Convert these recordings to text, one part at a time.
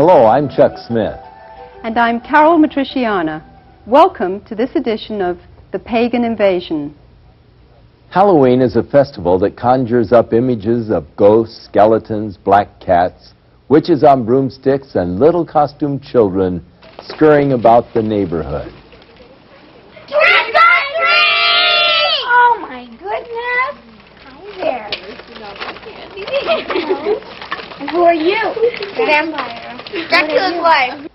Hello, I'm Chuck Smith. And I'm Carol Matriciana. Welcome to this edition of The Pagan Invasion. Halloween is a festival that conjures up images of ghosts, skeletons, black cats, witches on broomsticks, and little costumed children scurrying about the neighborhood. Trick or treat! Oh my goodness! Hi there. And who are you? The vampire. Dracula's wife.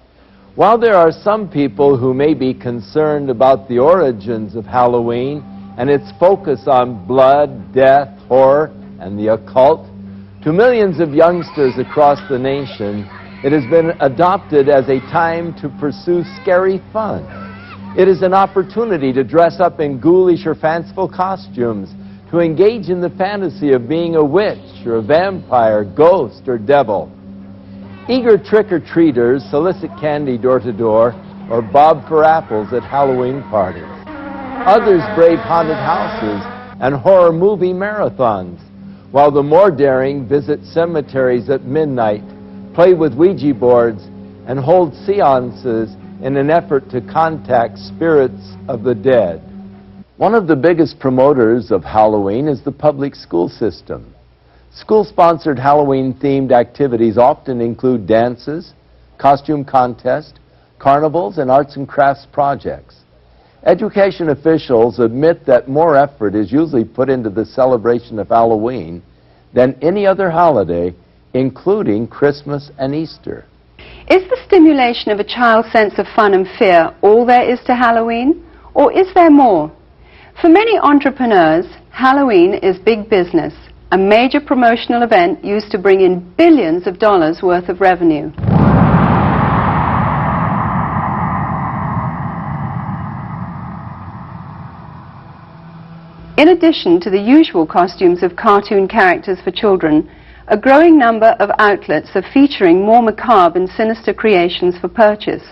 While there are some people who may be concerned about the origins of Halloween and its focus on blood, death, horror, and the occult, to millions of youngsters across the nation, it has been adopted as a time to pursue scary fun. It is an opportunity to dress up in ghoulish or fanciful costumes, to engage in the fantasy of being a witch or a vampire, ghost, or devil. Eager trick-or-treaters solicit candy door to door or bob for apples at Halloween parties. Others brave haunted houses and horror movie marathons, while the more daring visit cemeteries at midnight, play with Ouija boards, and hold seances in an effort to contact spirits of the dead. One of the biggest promoters of Halloween is the public school system. School-sponsored Halloween-themed activities often include dances, costume contests, carnivals, and arts and crafts projects. Education officials admit that more effort is usually put into the celebration of Halloween than any other holiday, including Christmas and Easter. Is the stimulation of a child's sense of fun and fear all there is to Halloween, or is there more? For many entrepreneurs, Halloween is big business, a major promotional event used to bring in billions of dollars worth of revenue. In addition to the usual costumes of cartoon characters for children, a growing number of outlets are featuring more macabre and sinister creations for purchase.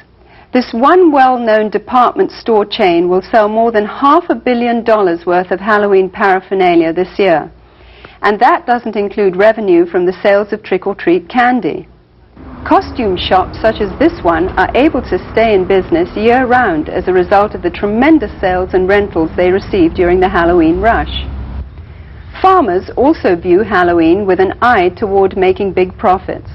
This one well-known department store chain will sell more than $500 million worth of Halloween paraphernalia this year. And that doesn't include revenue from the sales of trick-or-treat candy. Costume shops such as this one are able to stay in business year-round as a result of the tremendous sales and rentals they receive during the Halloween rush. Farmers also view Halloween with an eye toward making big profits.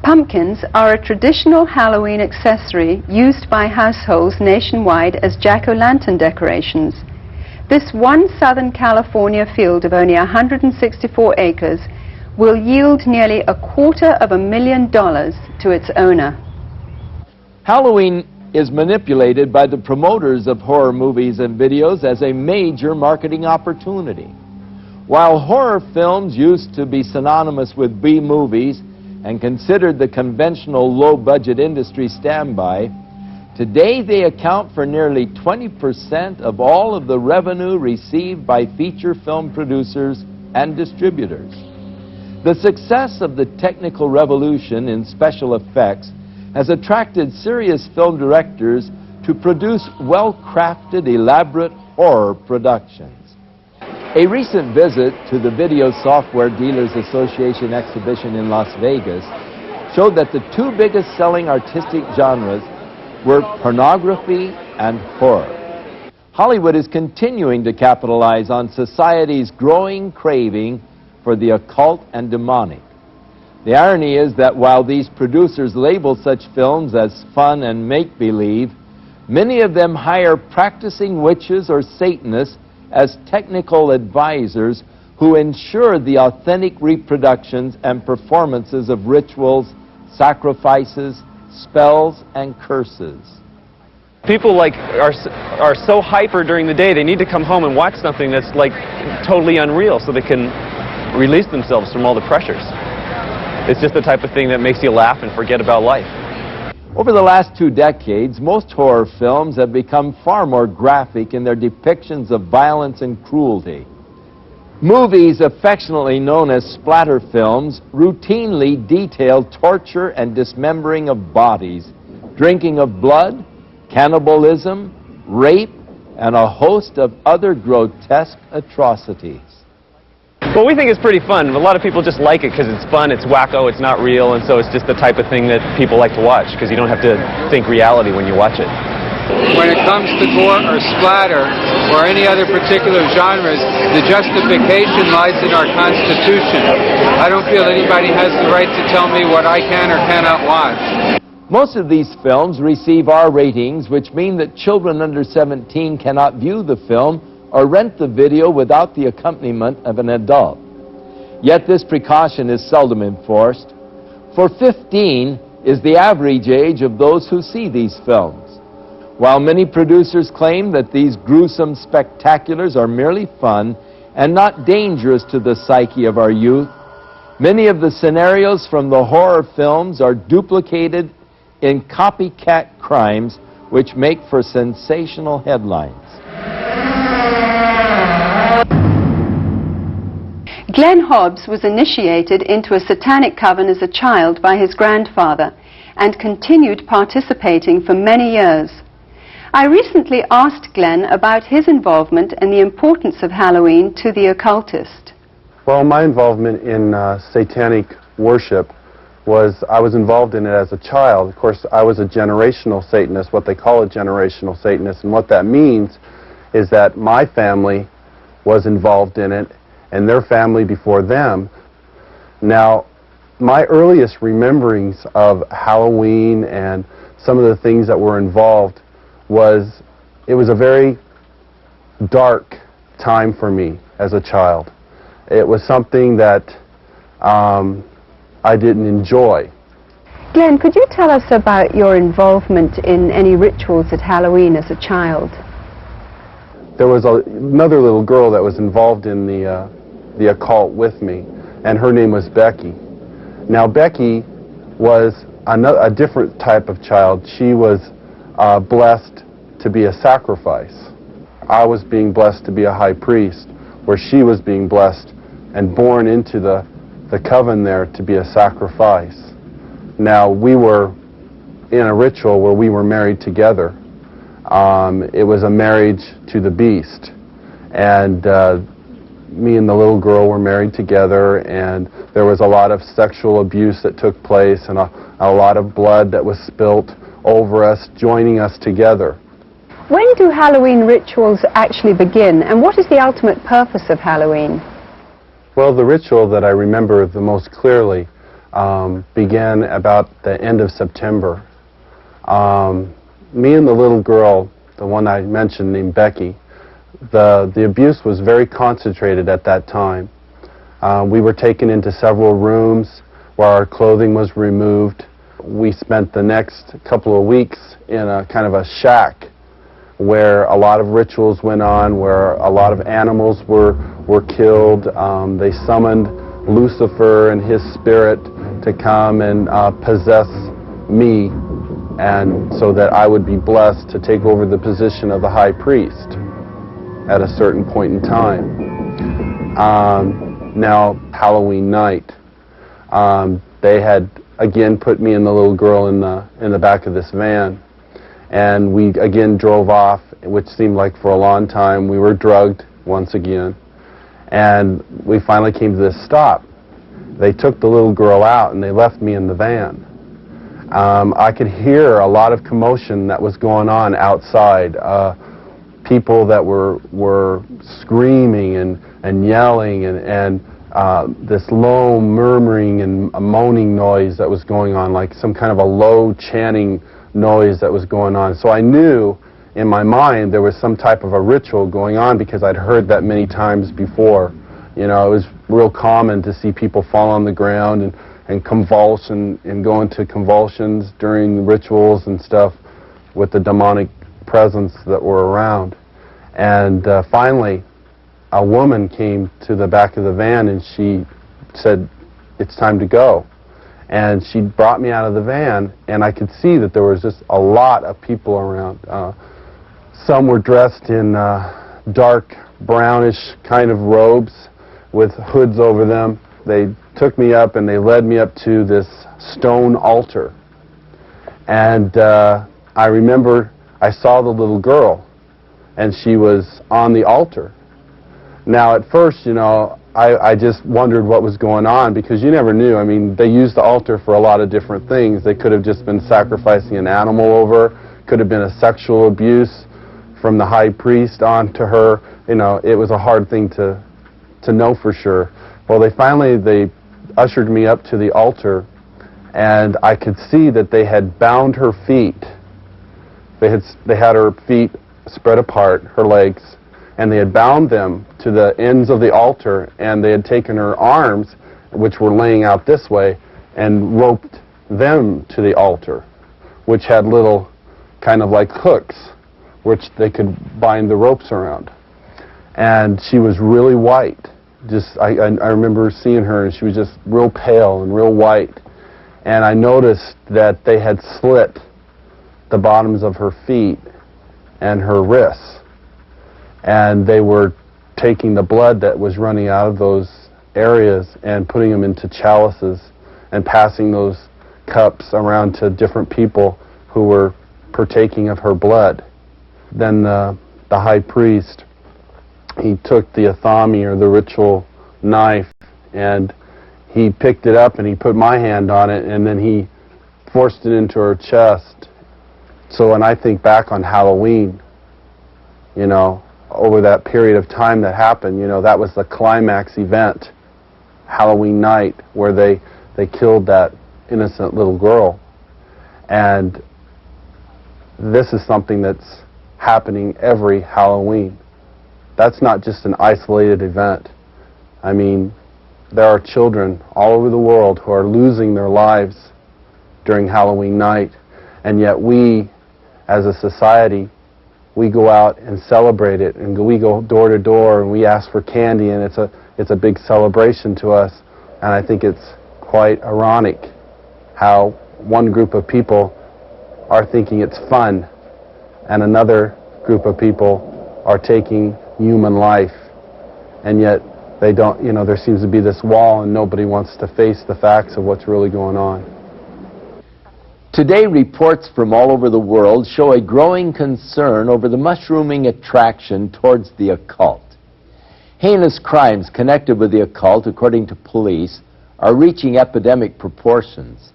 Pumpkins are a traditional Halloween accessory used by households nationwide as jack-o'-lantern decorations. This one Southern California field of only 164 acres will yield nearly $250,000 to its owner. Halloween is manipulated by the promoters of horror movies and videos as a major marketing opportunity. While horror films used to be synonymous with B-movies and considered the conventional low-budget industry standby, today they account for nearly 20% of all of the revenue received by feature film producers and distributors. The success of the technical revolution in special effects has attracted serious film directors to produce well-crafted, elaborate horror productions. A recent visit to the Video Software Dealers Association exhibition in Las Vegas showed that the two biggest selling artistic genres were pornography and horror. Hollywood is continuing to capitalize on society's growing craving for the occult and demonic. The irony is that while these producers label such films as fun and make-believe, many of them hire practicing witches or Satanists as technical advisors who ensure the authentic reproductions and performances of rituals, sacrifices, spells, and curses. People are so hyper during the day, they need to come home and watch something that's totally unreal so they can release themselves from all the pressures. It's just the type of thing that makes you laugh and forget about life. Over the last 2 decades, most horror films have become far more graphic in their depictions of violence and cruelty. Movies affectionately known as splatter films routinely detail torture and dismembering of bodies, drinking of blood, cannibalism, rape, and a host of other grotesque atrocities. Well, we think it's pretty fun. A lot of people just like it because it's fun, it's wacko, it's not real, and so it's just the type of thing that people like to watch because you don't have to think reality when you watch it. When it comes to gore or splatter or any other particular genres, the justification lies in our Constitution. I don't feel anybody has the right to tell me what I can or cannot watch. Most of these films receive R ratings, which mean that children under 17 cannot view the film or rent the video without the accompaniment of an adult. Yet this precaution is seldom enforced, for 15 is the average age of those who see these films. While many producers claim that these gruesome spectaculars are merely fun and not dangerous to the psyche of our youth, many of the scenarios from the horror films are duplicated in copycat crimes which make for sensational headlines. Glenn Hobbs was initiated into a satanic coven as a child by his grandfather and continued participating for many years. I recently asked Glenn about his involvement and the importance of Halloween to the occultist. Well, my involvement in satanic worship was, I was involved in it as a child. Of course, I was a generational Satanist, what they call a generational Satanist, and what that means is that my family was involved in it and their family before them. Now, my earliest rememberings of Halloween and some of the things that were involved it was a very dark time for me as a child. It was something that I didn't enjoy. Glenn, could you tell us about your involvement in any rituals at Halloween as a child? There was another little girl that was involved in the occult with me, and her name was Becky. Now, Becky was a different type of child. She was blessed to be a sacrifice. I was being blessed to be a high priest, where she was being blessed and born into the coven there to be a sacrifice. Now, we were in a ritual where we were married together. It was a marriage to the beast, and me and the little girl were married together, and there was a lot of sexual abuse that took place and a lot of blood that was spilt over us, joining us together. When do Halloween rituals actually begin, and what is the ultimate purpose of Halloween? Well, the ritual that I remember the most clearly began about the end of September. Me and the little girl, the one I mentioned named Becky, the abuse was very concentrated at that time. We were taken into several rooms where our clothing was removed. We spent the next couple of weeks in a kind of a shack where a lot of rituals went on, where a lot of animals were killed. They summoned Lucifer and his spirit to come and possess me, and so that I would be blessed to take over the position of the high priest at a certain point in time. Now, Halloween night, they had again put me and the little girl in the back of this van, and we again drove off, which seemed like for a long time. We were drugged once again, and we finally came to this stop. They took the little girl out and they left me in the van. I could hear a lot of commotion that was going on outside. People that were screaming and yelling and this low murmuring and moaning noise that was going on, like some kind of a low chanting noise that was going on. So I knew in my mind there was some type of a ritual going on because I'd heard that many times before. You know, it was real common to see people fall on the ground and convulse and go into convulsions during rituals and stuff with the demonic presence that were around. And finally, a woman came to the back of the van and she said, "It's time to go." And she brought me out of the van, and I could see that there was just a lot of people around. Some were dressed in dark brownish kind of robes with hoods over them. They took me up and they led me up to this stone altar. And I remember I saw the little girl, and she was on the altar. Now, at first, you know, I just wondered what was going on, because you never knew. I mean, they used the altar for a lot of different things. They could have just been sacrificing an animal over, could have been a sexual abuse from the high priest on to her. You know, it was a hard thing to know for sure. Well, they ushered me up to the altar, and I could see that they had bound her feet. They had her feet spread apart, her legs, and they had bound them to the ends of the altar, and they had taken her arms, which were laying out this way, and roped them to the altar, which had little kind of like hooks, which they could bind the ropes around. And she was really white. I remember seeing her, and she was just real pale and real white. And I noticed that they had slit the bottoms of her feet and her wrists, and they were taking the blood that was running out of those areas and putting them into chalices and passing those cups around to different people who were partaking of her blood. Then the high priest, he took the athami, or the ritual knife, and he picked it up and he put my hand on it, and then he forced it into her chest. So when I think back on Halloween, you know, over that period of time that happened, you know, that was the climax event, Halloween night, where they killed that innocent little girl. And this is something that's happening every Halloween. That's not just an isolated event. I mean, there are children all over the world who are losing their lives during Halloween night, and yet we, as a society, we go out and celebrate it, and we go door to door and we ask for candy, and it's a big celebration to us. And I think it's quite ironic how one group of people are thinking it's fun and another group of people are taking human life, and yet they don't, you know, there seems to be this wall and nobody wants to face the facts of what's really going on. Today, reports from all over the world show a growing concern over the mushrooming attraction towards the occult. Heinous crimes connected with the occult, according to police, are reaching epidemic proportions.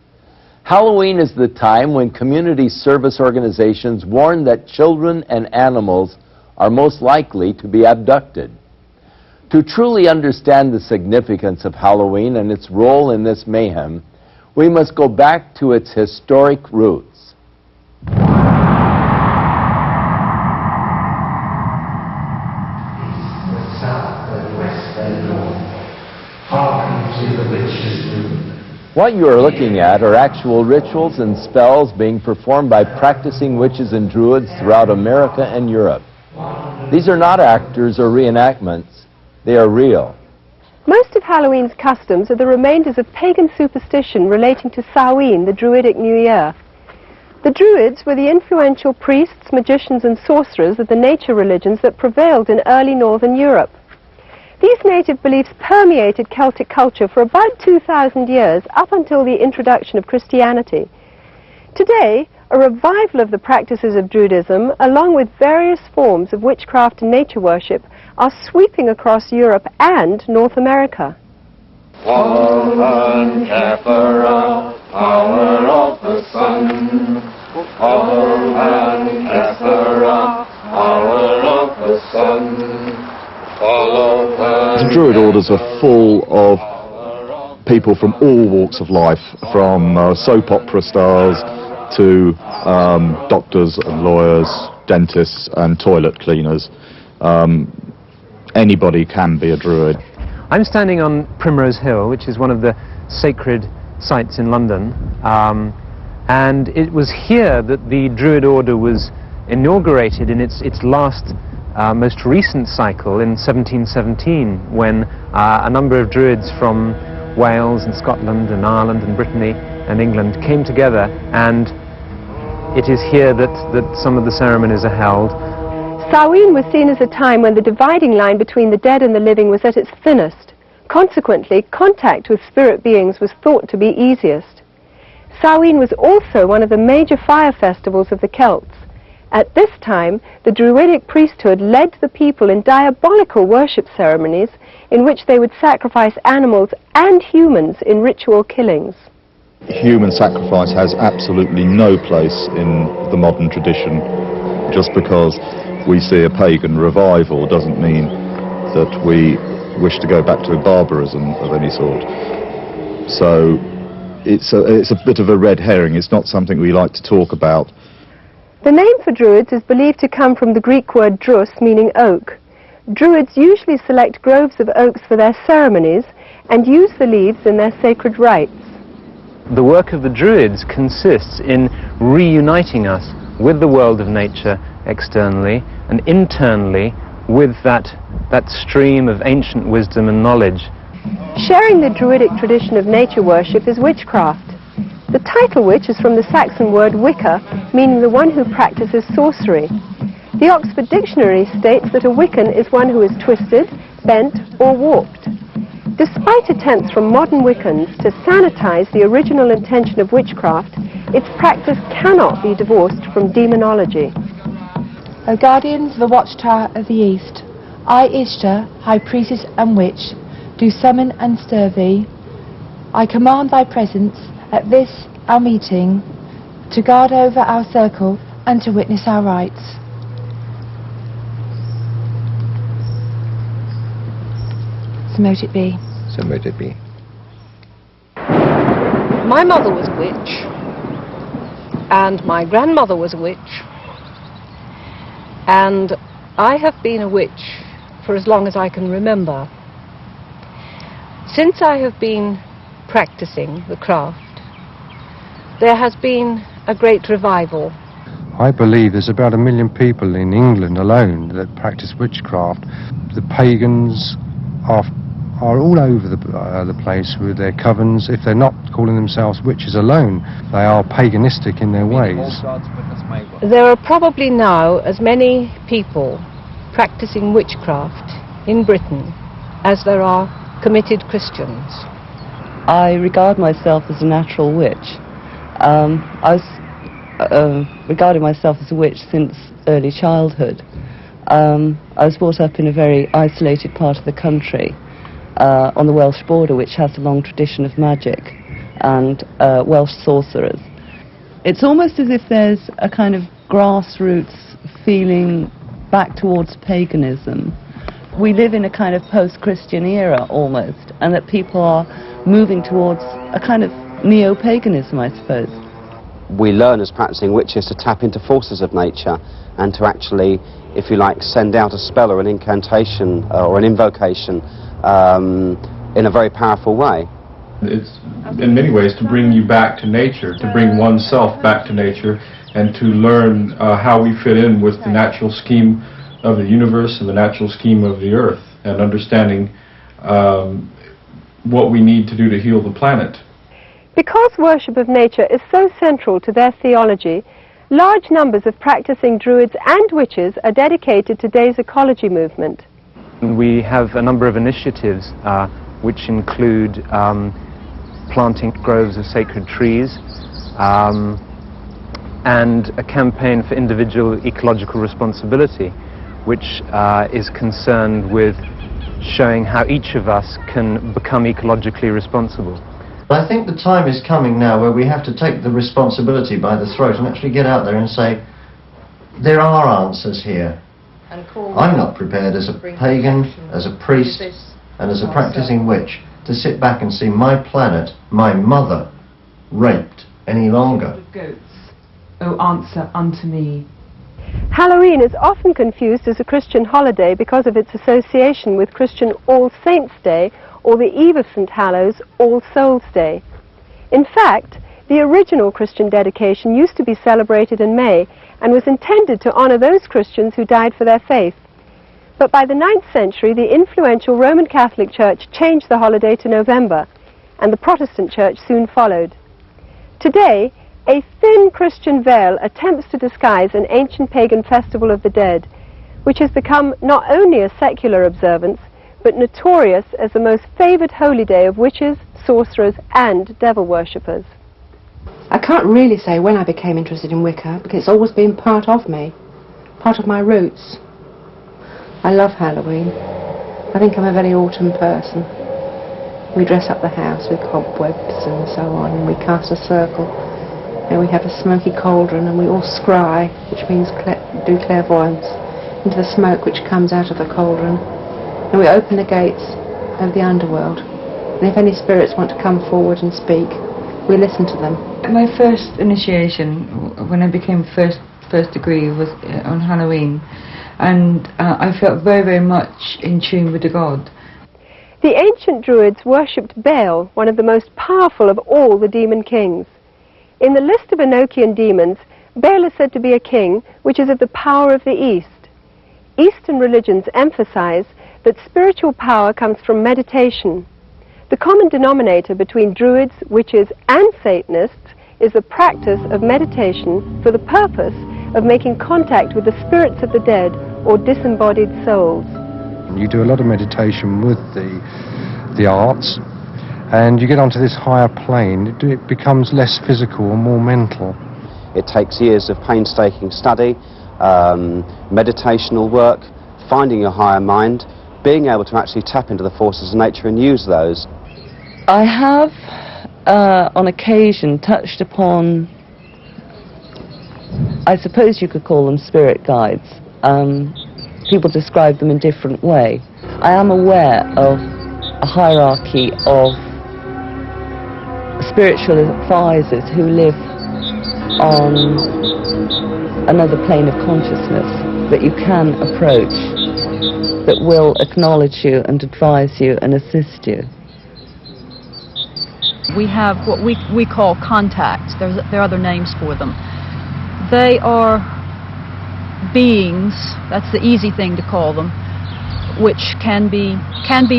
Halloween is the time when community service organizations warn that children and animals are most likely to be abducted. To truly understand the significance of Halloween and its role in this mayhem, we must go back to its historic roots. What you are looking at are actual rituals and spells being performed by practicing witches and druids throughout America and Europe. These are not actors or reenactments. They are real. Most of Halloween's customs are the remainders of pagan superstition relating to Samhain, the Druidic New Year. The Druids were the influential priests, magicians and sorcerers of the nature religions that prevailed in early northern Europe. These native beliefs permeated Celtic culture for about 2,000 years, up until the introduction of Christianity. Today, a revival of the practices of Druidism, along with various forms of witchcraft and nature worship, are sweeping across Europe and North America. Power of the sun. Power of the sun. The Druid orders are full of people from all walks of life, from soap opera stars to doctors and lawyers, dentists and toilet cleaners. Anybody can be a Druid. I'm standing on Primrose Hill, which is one of the sacred sites in London, and it was here that the Druid order was inaugurated in its last most recent cycle in 1717, when a number of Druids from Wales and Scotland and Ireland and Brittany and England came together, and it is here that some of the ceremonies are held. Samhain was seen as a time when the dividing line between the dead and the living was at its thinnest. Consequently, contact with spirit beings was thought to be easiest. Samhain was also one of the major fire festivals of the Celts. At this time, the Druidic priesthood led the people in diabolical worship ceremonies in which they would sacrifice animals and humans in ritual killings. Human sacrifice has absolutely no place in the modern tradition. Just because we see a pagan revival doesn't mean that we wish to go back to barbarism of any sort. So it's a bit of a red herring. It's not something we like to talk about. The name for Druids is believed to come from the Greek word drus, meaning oak. Druids usually select groves of oaks for their ceremonies and use the leaves in their sacred rites. The work of the Druids consists in reuniting us with the world of nature externally and internally with that stream of ancient wisdom and knowledge. Sharing the Druidic tradition of nature worship is witchcraft. The title witch is from the Saxon word wicca, meaning the one who practices sorcery. The Oxford Dictionary states that a Wiccan is one who is twisted, bent, or warped. Despite attempts from modern Wiccans to sanitize the original intention of witchcraft, its practice cannot be divorced from demonology. O guardians of the watchtower of the east, I, Ishtar, high priestess and witch, do summon and stir thee. I command thy presence at this our meeting, to guard over our circle and to witness our rites. So mote it be. So mote it be. My mother was a witch, and my grandmother was a witch, and I have been a witch for as long as I can remember. Since I have been practicing the craft, there has been a great revival. I believe there's about 1 million people in England alone that practice witchcraft. The pagans are all over the place with their covens. If they're not calling themselves witches alone, they are paganistic in their ways. There are probably now as many people practicing witchcraft in Britain as there are committed Christians. I regard myself as a natural witch. I was regarding myself as a witch since early childhood. I was brought up in a very isolated part of the country, on the Welsh border, which has a long tradition of magic and Welsh sorcerers. It's almost as if there's a kind of grassroots feeling back towards paganism. We live in a kind of post-Christian era almost, and that people are moving towards a kind of neo-paganism, I suppose. We learn as practicing witches to tap into forces of nature and to actually, if you like, send out a spell or an incantation or an invocation in a very powerful way. It's in many ways to bring you back to nature, to bring oneself back to nature, and to learn how we fit in with the natural scheme of the universe and the natural scheme of the earth, and understanding what we need to do to heal the planet. Because worship of nature is so central to their theology, large numbers of practicing Druids and witches are dedicated to today's ecology movement. We have a number of initiatives which include planting groves of sacred trees and a campaign for individual ecological responsibility, which is concerned with showing how each of us can become ecologically responsible. I think the time is coming now where we have to take the responsibility by the throat and actually get out there and say, there are answers here. I'm not prepared as a pagan, as a priest, and as a practicing witch to sit back and see my planet, my mother, raped any longer. Goats, O answer unto me. Halloween is often confused as a Christian holiday because of its association with Christian All Saints' Day or the Eve of St. Hallows, All Souls' Day. In fact, the original Christian dedication used to be celebrated in May and was intended to honor those Christians who died for their faith. But by the 9th century, the influential Roman Catholic Church changed the holiday to November, and the Protestant Church soon followed. Today, a thin Christian veil attempts to disguise an ancient pagan festival of the dead, which has become not only a secular observance, but notorious as the most favoured holy day of witches, sorcerers and devil worshippers. I can't really say when I became interested in Wicca, because it's always been part of me. part of my roots. I love Halloween. I think I'm a very autumn person. We dress up the house with cobwebs and so on, and we cast a circle, and we have a smoky cauldron, and we all scry, which means do clairvoyance, into the smoke which comes out of the cauldron, and we open the gates of the underworld. And if any spirits want to come forward and speak, we listen to them. My first initiation, when I became first degree, was on Halloween, and I felt very, very much in tune with the god. The ancient Druids worshipped Baal, one of the most powerful of all the demon kings. In the list of Enochian demons, Baal is said to be a king which is of the power of the East. Eastern religions emphasize that spiritual power comes from meditation. The common denominator between Druids, witches, and Satanists is the practice of meditation for the purpose of making contact with the spirits of the dead or disembodied souls. You do a lot of meditation with the arts, and you get onto this higher plane. It becomes less physical and more mental. It takes years of painstaking study, meditational work, finding your higher mind, being able to actually tap into the forces of nature and use those. I have, on occasion, touched upon, I suppose you could call them spirit guides. People describe them in different way. I am aware of a hierarchy of spiritual advisors who live on another plane of consciousness that you can approach, that will acknowledge you and advise you and assist you. We have what we call contacts. There are other names for them. They are beings, that's the easy thing to call them, which can be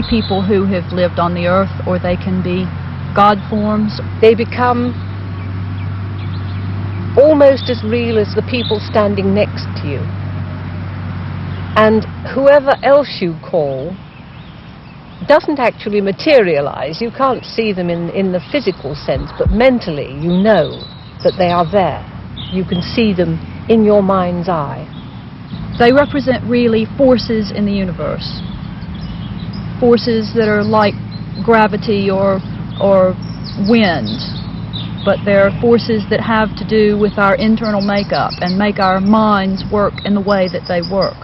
people who have lived on the earth, or they can be God forms. They become almost as real as the people standing next to you. And whoever else you call doesn't actually materialize. You can't see them in the physical sense, but mentally you know that they are there. You can see them in your mind's eye. They represent really forces in the universe. Forces that are like gravity or wind, but they're forces that have to do with our internal makeup and make our minds work in the way that they work.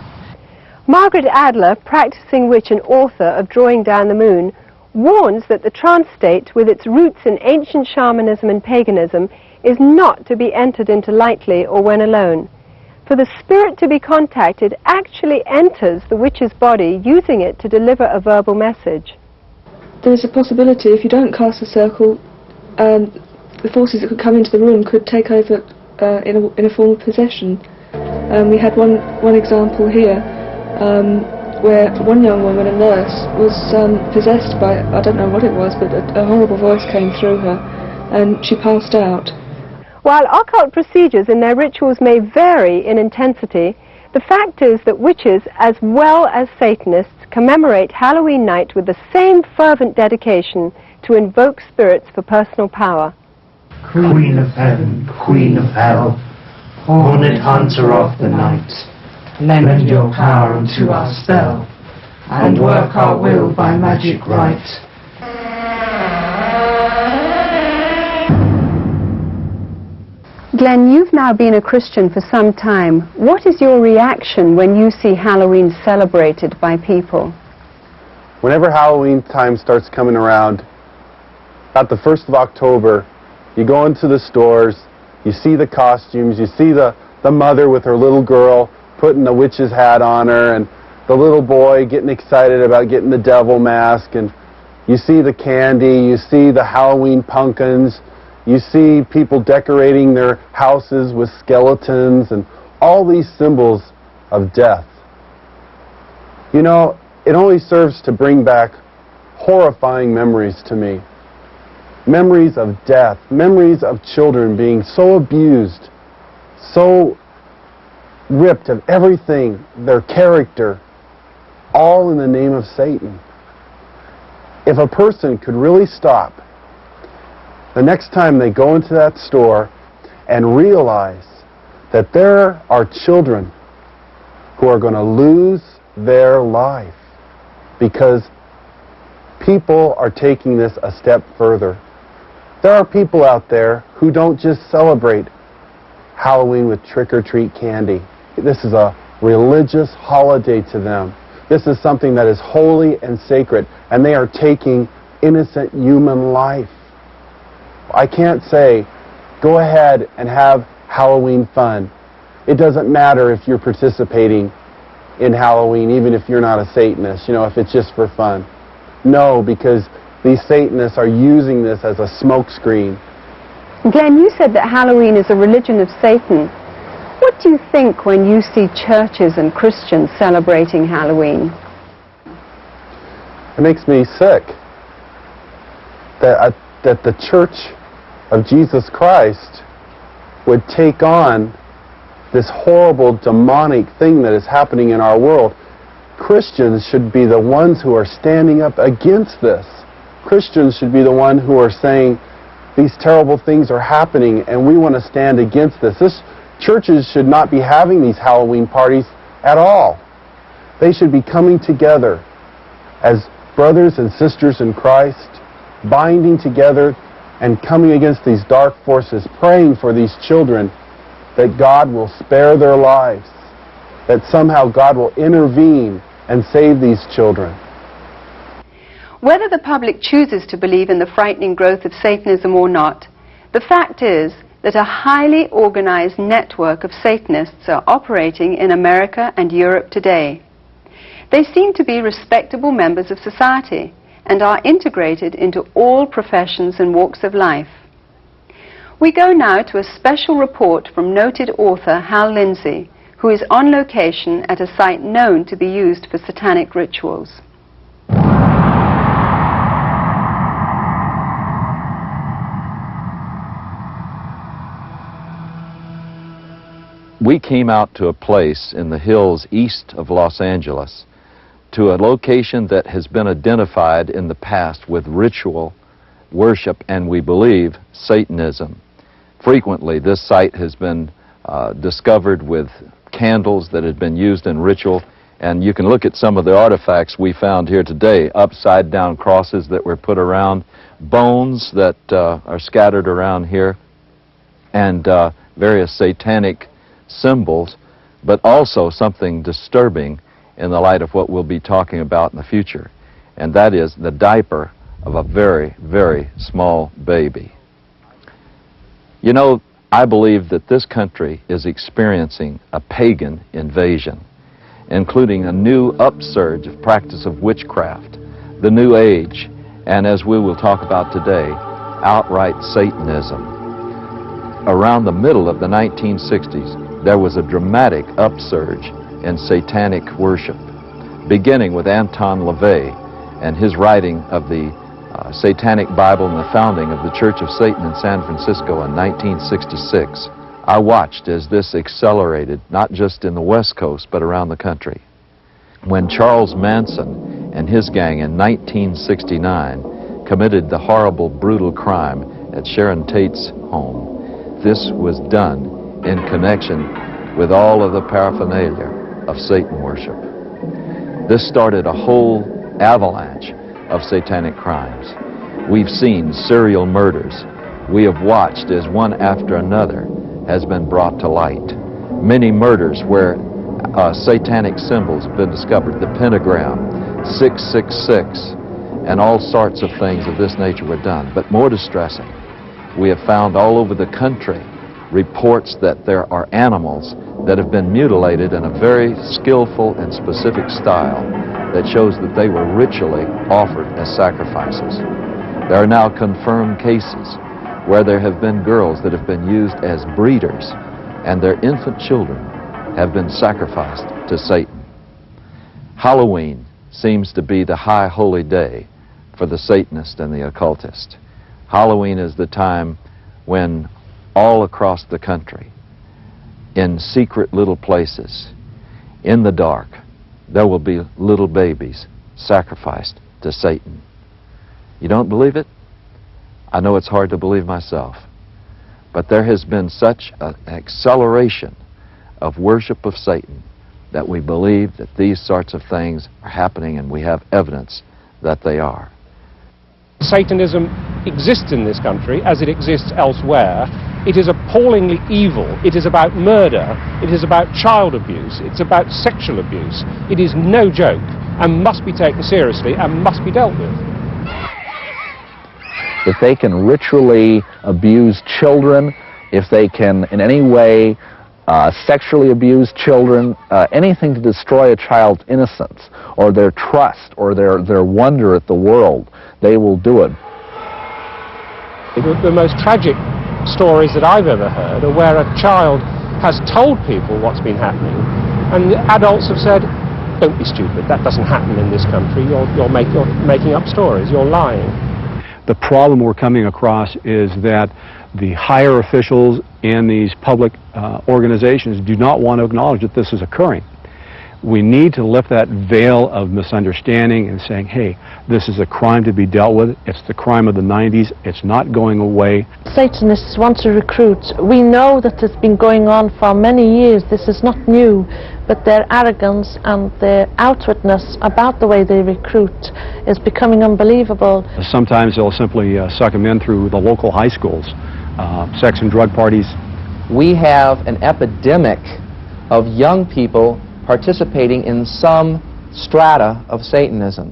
Margaret Adler, practicing witch and author of Drawing Down the Moon, warns that the trance state, with its roots in ancient shamanism and paganism, is not to be entered into lightly or when alone. For the spirit to be contacted actually enters the witch's body, using it to deliver a verbal message. There's a possibility, if you don't cast a circle, the forces that could come into the room could take over in a form of possession. We had one example here, where one young woman, a nurse, was possessed by, I don't know what it was, but a horrible voice came through her, and she passed out. While occult procedures in their rituals may vary in intensity, the fact is that witches, as well as Satanists, commemorate Halloween night with the same fervent dedication to invoke spirits for personal power. Queen of heaven, queen of hell, horned hunter of the night, lend your power unto our spell, and work our will by magic right. Glenn, you've now been a Christian for some time. What is your reaction when you see Halloween celebrated by people? Whenever Halloween time starts coming around, about the 1st of October, you go into the stores, you see the costumes, you see the mother with her little girl putting the witch's hat on her, and the little boy getting excited about getting the devil mask, and you see the candy, you see the Halloween pumpkins, you see people decorating their houses with skeletons and all these symbols of death. You know, it only serves to bring back horrifying memories to me. Memories of death, memories of children being so abused, so ripped of everything, their character, all in the name of Satan. If a person could really stop the next time they go into that store and realize that there are children who are going to lose their life because people are taking this a step further. There are people out there who don't just celebrate Halloween with trick-or-treat candy. This is a religious holiday to them. This is something that is holy and sacred, and they are taking innocent human life. I can't say, go ahead and have Halloween fun. It doesn't matter if you're participating in Halloween, even if you're not a Satanist, if it's just for fun. No, because these Satanists are using this as a smokescreen. Glenn, you said that Halloween is a religion of Satan. What do you think when you see churches and Christians celebrating Halloween? It makes me sick that the Church of Jesus Christ would take on this horrible demonic thing that is happening in our world. Christians should be the ones who are standing up against this. Christians should be the ones who are saying these terrible things are happening and we want to stand against this. Churches should not be having these Halloween parties at all. They should be coming together as brothers and sisters in Christ, binding together and coming against these dark forces, praying for these children that God will spare their lives, that somehow God will intervene and save these children. Whether the public chooses to believe in the frightening growth of Satanism or not, the fact is that a highly organized network of Satanists are operating in America and Europe today. They seem to be respectable members of society and are integrated into all professions and walks of life. We go now to a special report from noted author Hal Lindsey, who is on location at a site known to be used for satanic rituals. We came out to a place in the hills east of Los Angeles, to a location that has been identified in the past with ritual worship and, we believe, Satanism. Frequently, this site has been discovered with candles that had been used in ritual, and you can look at some of the artifacts we found here today: upside-down crosses that were put around, bones that are scattered around here, and various satanic symbols, but also something disturbing in the light of what we'll be talking about in the future, and that is the diaper of a very, very small baby. You know, I believe that this country is experiencing a pagan invasion, including a new upsurge of practice of witchcraft, the New Age, and as we will talk about today, outright Satanism. Around the middle of the 1960s, there was a dramatic upsurge in satanic worship, beginning with Anton LaVey and his writing of the Satanic Bible and the founding of the Church of Satan in San Francisco in 1966. I watched as this accelerated, not just in the West Coast, but around the country. When Charles Manson and his gang in 1969 committed the horrible, brutal crime at Sharon Tate's home, this was done in connection with all of the paraphernalia of Satan worship. This started a whole avalanche of satanic crimes. We've seen serial murders. We have watched as one after another has been brought to light. Many murders where satanic symbols have been discovered, the pentagram, 666, and all sorts of things of this nature were done. But more distressing, we have found all over the country reports that there are animals that have been mutilated in a very skillful and specific style that shows that they were ritually offered as sacrifices. There are now confirmed cases where there have been girls that have been used as breeders, and their infant children have been sacrificed to Satan. Halloween seems to be the high holy day for the Satanist and the occultist. Halloween is the time when all across the country, in secret little places, in the dark, there will be little babies sacrificed to Satan. You don't believe it? I know it's hard to believe myself. But there has been such an acceleration of worship of Satan that we believe that these sorts of things are happening, and we have evidence that they are. Satanism exists in this country as it exists elsewhere. It is appallingly evil. It is about murder. It is about child abuse. It's about sexual abuse. It is no joke and must be taken seriously and must be dealt with. If they can ritually abuse children, if they can in any way sexually abuse children, anything to destroy a child's innocence or their trust or their wonder at the world, they will do it. The most tragic stories that I've ever heard are where a child has told people what's been happening, and the adults have said, "Don't be stupid, that doesn't happen in this country, you're making up stories, you're lying." The problem we're coming across is that the higher officials in these public organizations do not want to acknowledge that this is occurring. We need to lift that veil of misunderstanding and saying, hey, this is a crime to be dealt with. It's the crime of the 90s. It's not going away. Satanists want to recruit. We know that it's been going on for many years. This is not new, but their arrogance and their outwardness about the way they recruit is becoming unbelievable. Sometimes they'll simply suck them in through the local high schools, sex and drug parties. We have an epidemic of young people participating in some strata of Satanism.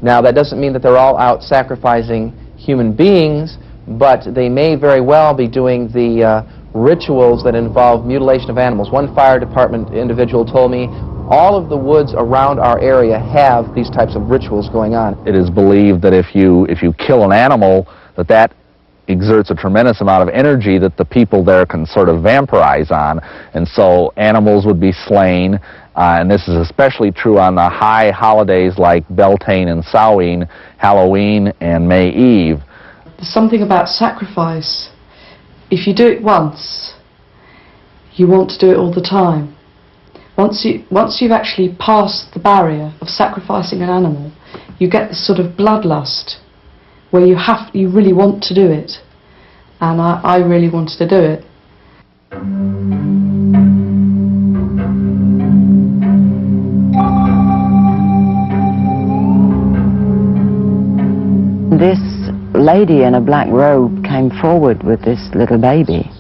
Now, that doesn't mean that they're all out sacrificing human beings, but they may very well be doing the rituals that involve mutilation of animals. One fire department individual told me all of the woods around our area have these types of rituals going on. It is believed that if you kill an animal, that exerts a tremendous amount of energy that the people there can sort of vampirize on, and so animals would be slain, and this is especially true on the high holidays like Beltane and Samhain, Halloween and May Eve. There's something about sacrifice. If you do it once, you want to do it all the time. Once you've actually passed the barrier of sacrificing an animal, you get this sort of bloodlust where you really want to do it, and I really wanted to do it. This lady in a black robe came forward with this little baby,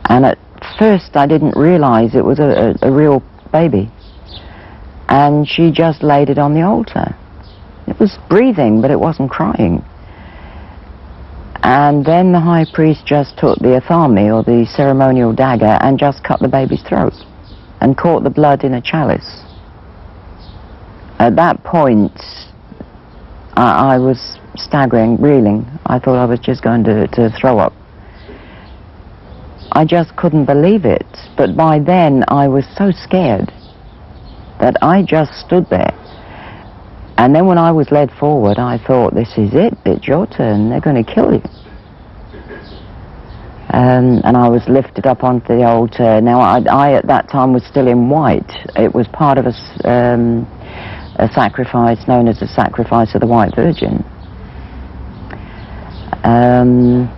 and at first I didn't realize it was a real baby, and she just laid it on the altar. It was breathing, but it wasn't crying. And then the high priest just took the athame, or the ceremonial dagger, and just cut the baby's throat and caught the blood in a chalice. At that point, I was staggering, reeling. I thought I was just going to throw up. I just couldn't believe it. But by then, I was so scared that I just stood there. And then when I was led forward, I thought, this is it, it's your turn, they're going to kill you. And I was lifted up onto the altar. Now, I at that time was still in white. It was part of a sacrifice known as the sacrifice of the White Virgin. And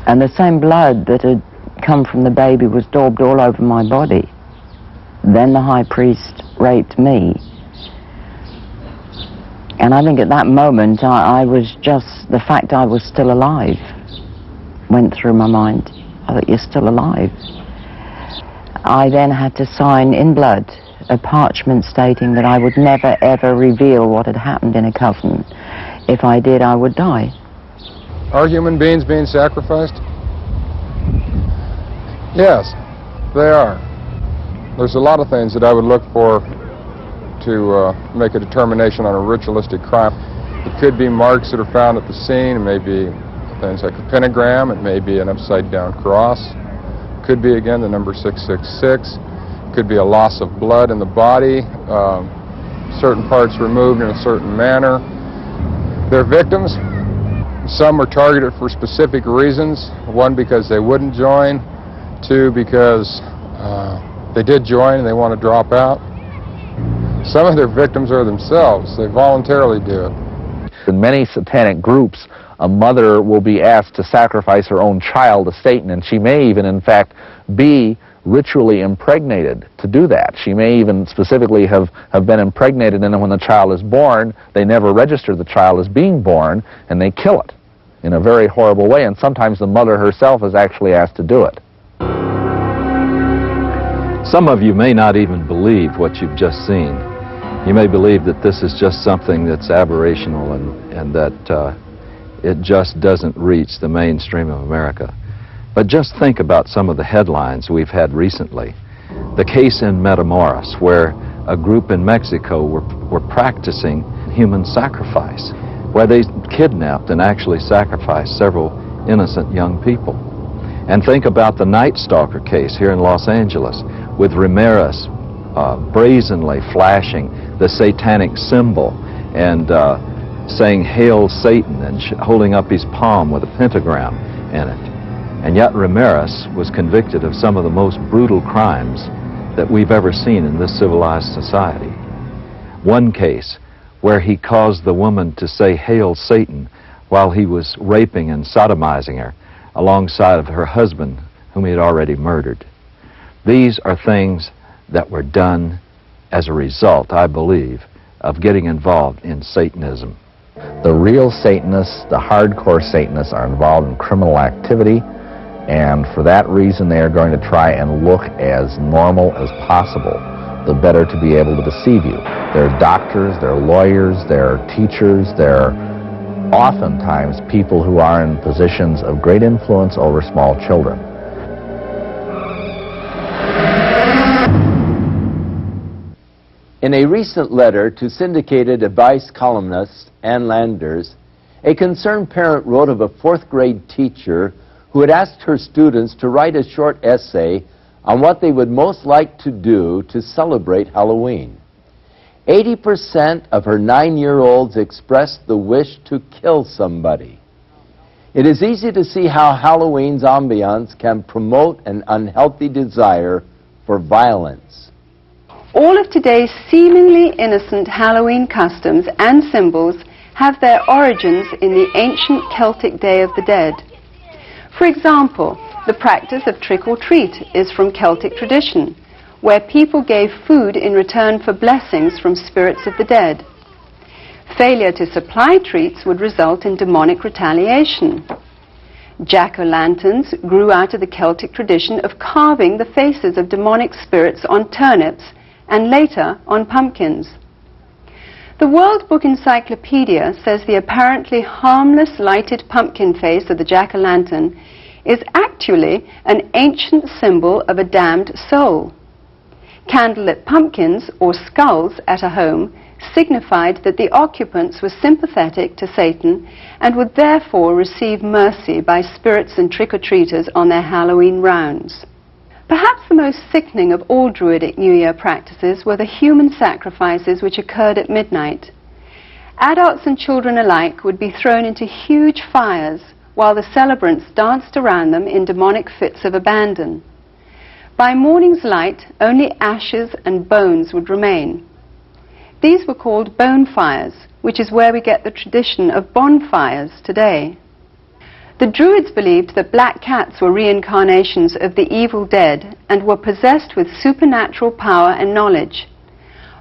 the same blood that had come from the baby was daubed all over my body. Then the high priest raped me. And I think at that moment, I was just, the fact I was still alive went through my mind. I thought, you're still alive. I then had to sign in blood a parchment stating that I would never ever reveal what had happened in a coven. If I did, I would die. Are human beings being sacrificed? Yes, they are. There's a lot of things that I would look for to make a determination on a ritualistic crime. It could be marks that are found at the scene. It may be things like a pentagram. It may be an upside-down cross. It could be, again, the number 666. It could be a loss of blood in the body, certain parts removed in a certain manner. They're victims. Some were targeted for specific reasons. One, because they wouldn't join. Two, because they did join and they want to drop out. Some of their victims are themselves. They voluntarily do it. In many satanic groups, a mother will be asked to sacrifice her own child to Satan, and she may even, in fact, be ritually impregnated to do that. She may even specifically have been impregnated, and then when the child is born, they never register the child as being born, and they kill it in a very horrible way, and sometimes the mother herself is actually asked to do it. Some of you may not even believe what you've just seen. You may believe that this is just something that's aberrational and that it just doesn't reach the mainstream of America. But just think about some of the headlines we've had recently. The case in Matamoros, where a group in Mexico were practicing human sacrifice, where they kidnapped and actually sacrificed several innocent young people. And think about the Night Stalker case here in Los Angeles, with Ramirez brazenly flashing the satanic symbol and saying, "Hail Satan," and holding up his palm with a pentagram in it. And yet Ramirez was convicted of some of the most brutal crimes that we've ever seen in this civilized society. One case where he caused the woman to say, "Hail Satan," while he was raping and sodomizing her alongside of her husband, whom he had already murdered. These are things that were done as a result, I believe, of getting involved in Satanism. The real Satanists, the hardcore Satanists, are involved in criminal activity, and for that reason they are going to try and look as normal as possible, the better to be able to deceive you. They're doctors, they're lawyers, they're teachers, they're oftentimes people who are in positions of great influence over small children. In a recent letter to syndicated advice columnist Ann Landers, a concerned parent wrote of a fourth-grade teacher who had asked her students to write a short essay on what they would most like to do to celebrate Halloween. 80% of her 9-year-olds expressed the wish to kill somebody. It is easy to see how Halloween's ambiance can promote an unhealthy desire for violence. All of today's seemingly innocent Halloween customs and symbols have their origins in the ancient Celtic Day of the Dead. For example, the practice of trick-or-treat is from Celtic tradition, where people gave food in return for blessings from spirits of the dead. Failure to supply treats would result in demonic retaliation. Jack-o'-lanterns grew out of the Celtic tradition of carving the faces of demonic spirits on turnips and later on pumpkins. The World Book Encyclopedia says the apparently harmless lighted pumpkin face of the jack-o'-lantern is actually an ancient symbol of a damned soul. Candlelit pumpkins, or skulls, at a home signified that the occupants were sympathetic to Satan and would therefore receive mercy by spirits and trick-or-treaters on their Halloween rounds. Perhaps the most sickening of all Druidic New Year practices were the human sacrifices which occurred at midnight. Adults and children alike would be thrown into huge fires while the celebrants danced around them in demonic fits of abandon. By morning's light, only ashes and bones would remain. These were called bonfires, which is where we get the tradition of bonfires today. The Druids believed that black cats were reincarnations of the evil dead and were possessed with supernatural power and knowledge.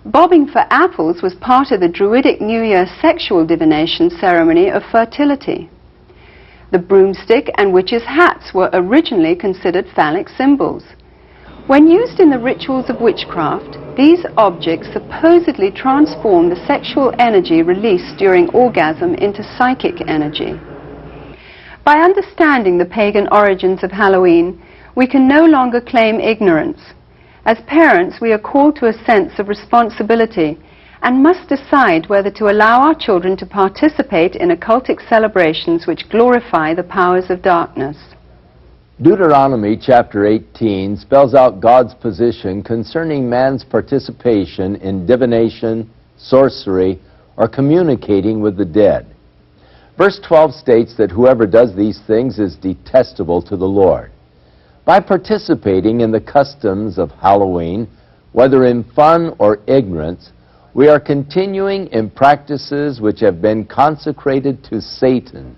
Bobbing for apples was part of the Druidic New Year sexual divination ceremony of fertility. The broomstick and witches' hats were originally considered phallic symbols. When used in the rituals of witchcraft, these objects supposedly transform the sexual energy released during orgasm into psychic energy. By understanding the pagan origins of Halloween, we can no longer claim ignorance. As parents, we are called to a sense of responsibility and must decide whether to allow our children to participate in occultic celebrations which glorify the powers of darkness. Deuteronomy chapter 18 spells out God's position concerning man's participation in divination, sorcery, or communicating with the dead. Verse 12 states that whoever does these things is detestable to the Lord. By participating in the customs of Halloween, whether in fun or ignorance, we are continuing in practices which have been consecrated to Satan.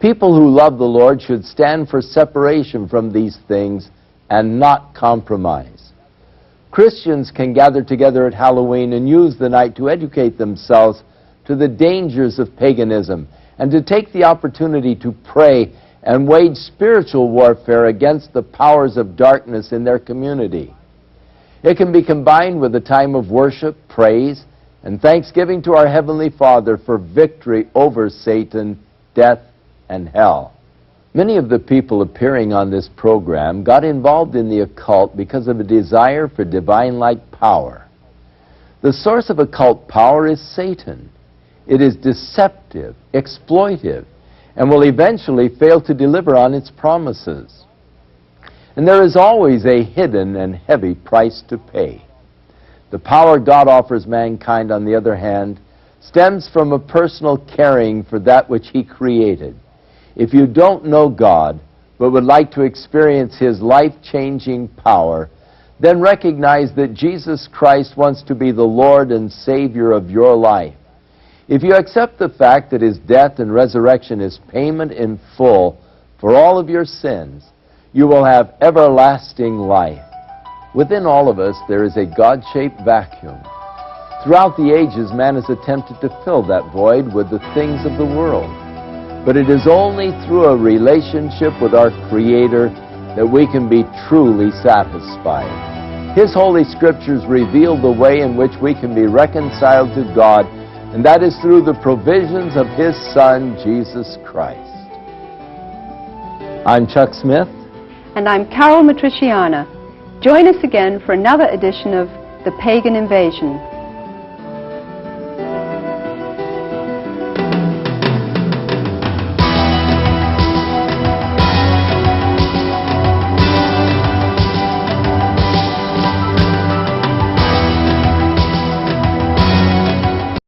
People who love the Lord should stand for separation from these things and not compromise. Christians can gather together at Halloween and use the night to educate themselves to the dangers of paganism and to take the opportunity to pray and wage spiritual warfare against the powers of darkness in their community. It can be combined with a time of worship, praise, and thanksgiving to our Heavenly Father for victory over Satan, death, and hell. Many of the people appearing on this program got involved in the occult because of a desire for divine-like power. The source of occult power is Satan. It is deceptive, exploitive, and will eventually fail to deliver on its promises. And there is always a hidden and heavy price to pay. The power God offers mankind, on the other hand, stems from a personal caring for that which He created. If you don't know God, but would like to experience His life-changing power, then recognize that Jesus Christ wants to be the Lord and Savior of your life. If you accept the fact that His death and resurrection is payment in full for all of your sins, you will have everlasting life. Within all of us, there is a God-shaped vacuum. Throughout the ages, man has attempted to fill that void with the things of the world. But it is only through a relationship with our Creator that we can be truly satisfied. His Holy Scriptures reveal the way in which we can be reconciled to God, and that is through the provisions of His Son, Jesus Christ. I'm Chuck Smith. And I'm Carol Matriciana. Join us again for another edition of The Pagan Invasion.